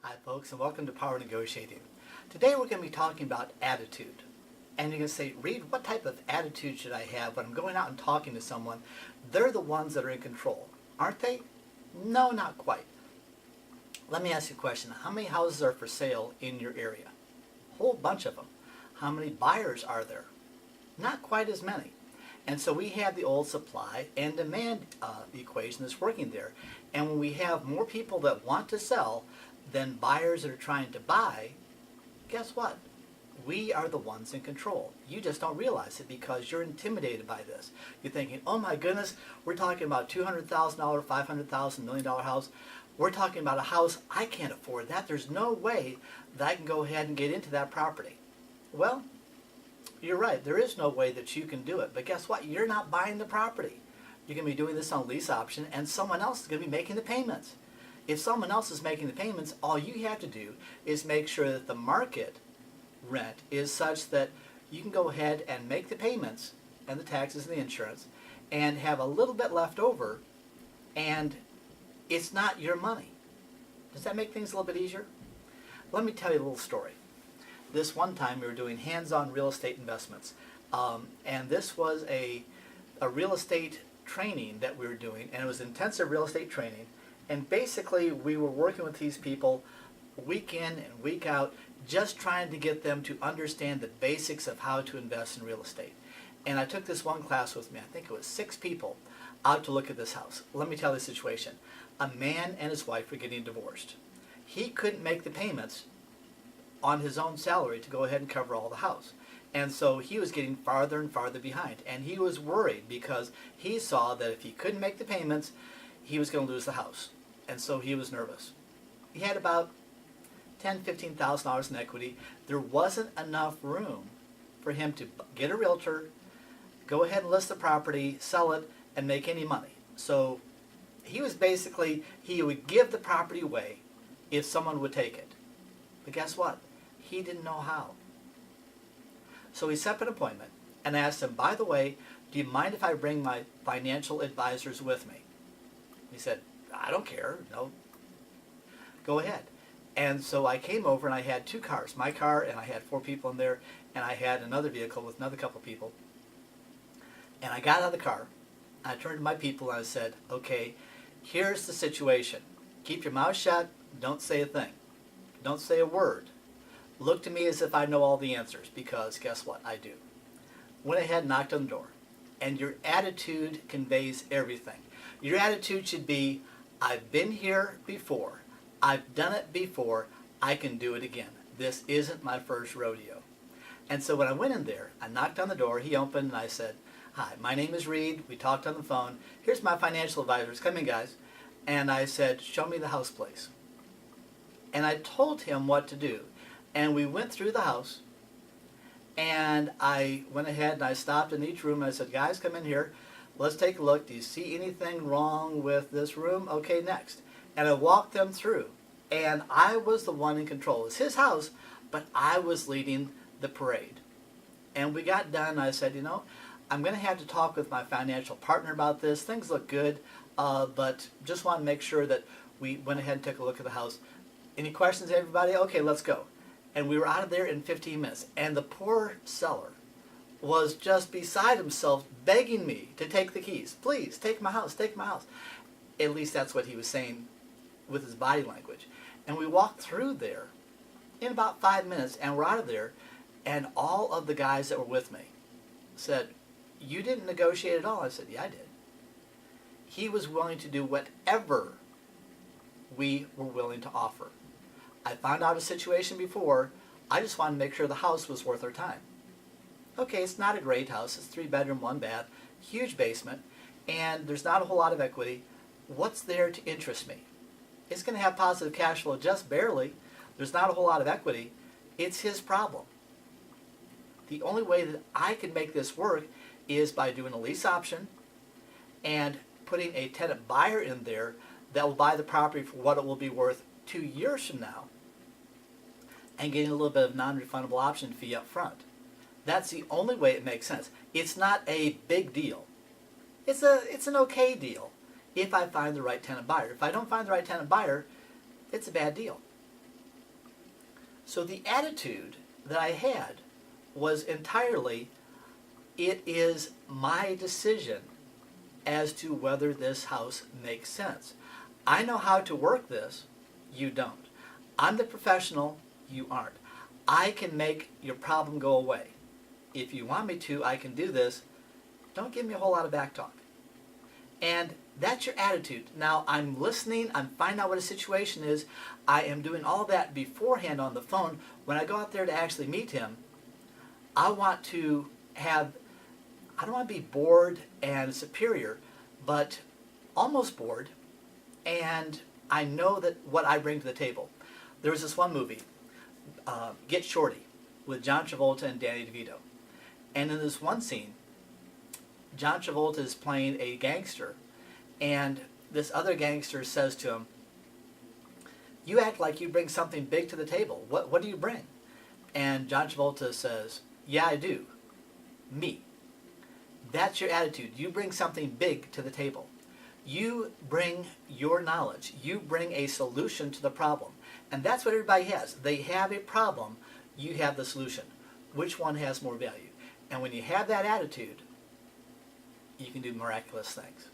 Hi folks, and welcome to Power Negotiating. Today we're going to be talking about attitude. And you're going to say, Reed, what type of attitude should I have when I'm going out and talking to someone? They're the ones that are in control, aren't they? No, not quite. Let me ask you a question. How many houses are for sale in your area? A whole bunch of them. How many buyers are there? Not quite as many. And so we have the old supply and demand equation that's working there. And when we have more people that want to sell than buyers that are trying to buy, guess what? We are the ones in control. You just don't realize it because you're intimidated by this. You're thinking, oh my goodness, we're talking about $200,000, $500,000, $1 million house. We're talking about a house, I can't afford that. There's no way that I can go ahead and get into that property. Well, you're right. There is no way that you can do it. But guess what? You're not buying the property. You're going to be doing this on lease option, and someone else is going to be making the payments. If someone else is making the payments, all you have to do is make sure that the market rent is such that you can go ahead and make the payments and the taxes and the insurance and have a little bit left over, and it's not your money. Does that make things a little bit easier? Let me tell you a little story. This one time we were doing hands-on real estate investments, and this was a real estate training that we were doing, and it was intensive real estate training. And basically we were working with these people week in and week out, just trying to get them to understand the basics of how to invest in real estate. And I took this one class with me, I think it was 6 people, out to look at this house. Let me tell you the situation. A man and his wife were getting divorced. He couldn't make the payments on his own salary to go ahead and cover all the house. And so he was getting farther and farther behind. And he was worried because he saw that if he couldn't make the payments, he was going to lose the house. And so he was nervous. He had about $10,000, $15,000 in equity. There wasn't enough room for him to get a realtor, go ahead and list the property, sell it, and make any money. So he was basically, he would give the property away if someone would take it. But guess what? He didn't know how. So he set up an appointment and asked him, by the way, do you mind if I bring my financial advisors with me? He said, I don't care. No. Go ahead. And so I came over and I had 2 cars. My car, and I had 4 people in there, and I had another vehicle with another couple of people. And I got out of the car. I turned to my people and I said, okay, here's the situation. Keep your mouth shut. Don't say a thing. Don't say a word. Look to me as if I know all the answers, because guess what? I do. Went ahead and knocked on the door. And your attitude conveys everything. Your attitude should be, I've been here before. I've done it before. I can do it again. This isn't my first rodeo. And so when I went in there, I knocked on the door. He opened and I said, hi, my name is Reed. We talked on the phone. Here's my financial advisors. Come in, guys. And I said, show me the house, please. And I told him what to do. And we went through the house. And I went ahead and I stopped in each room and I said, guys, come in here. Let's take a look. Do you see anything wrong with this room? Okay, next. And I walked them through. And I was the one in control. It was his house, but I was leading the parade. And we got done and I said, you know, I'm going to have to talk with my financial partner about this. Things look good, but just want to make sure that we went ahead and took a look at the house. Any questions, everybody? Okay, let's go. And we were out of there in 15 minutes. And the poor seller was just beside himself begging me to take the keys. Please, take my house, take my house. At least that's what he was saying with his body language. And we walked through there in about 5 minutes and we're out of there, and all of the guys that were with me said, you didn't negotiate at all. I said, yeah, I did. He was willing to do whatever we were willing to offer. I found out a situation before. I just wanted to make sure the house was worth our time. Okay, it's not a great house. It's 3 bedroom, 1 bath, huge basement, and there's not a whole lot of equity. What's there to interest me? It's going to have positive cash flow just barely. There's not a whole lot of equity. It's his problem. The only way that I can make this work is by doing a lease option and putting a tenant buyer in there that will buy the property for what it will be worth 2 years from now and getting a little bit of non-refundable option fee up front. That's the only way it makes sense. It's not a big deal. It's an okay deal if I find the right tenant buyer. If I don't find the right tenant buyer, it's a bad deal. So the attitude that I had was entirely, it is my decision as to whether this house makes sense. I know how to work this, you don't. I'm the professional, you aren't. I can make your problem go away. If you want me to, I can do this. Don't give me a whole lot of back talk. And that's your attitude. Now, I'm listening, I'm finding out what a situation is. I am doing all that beforehand on the phone. When I go out there to actually meet him, I don't want to be bored and superior, but almost bored, and I know that what I bring to the table. There was this one movie, Get Shorty, with John Travolta and Danny DeVito. And in this one scene, John Travolta is playing a gangster, and this other gangster says to him, "You act like you bring something big to the table. What do you bring?" And John Travolta says, "Yeah, I do. Me." That's your attitude. You bring something big to the table. You bring your knowledge. You bring a solution to the problem. And that's what everybody has. They have a problem. You have the solution. Which one has more value? And when you have that attitude, you can do miraculous things.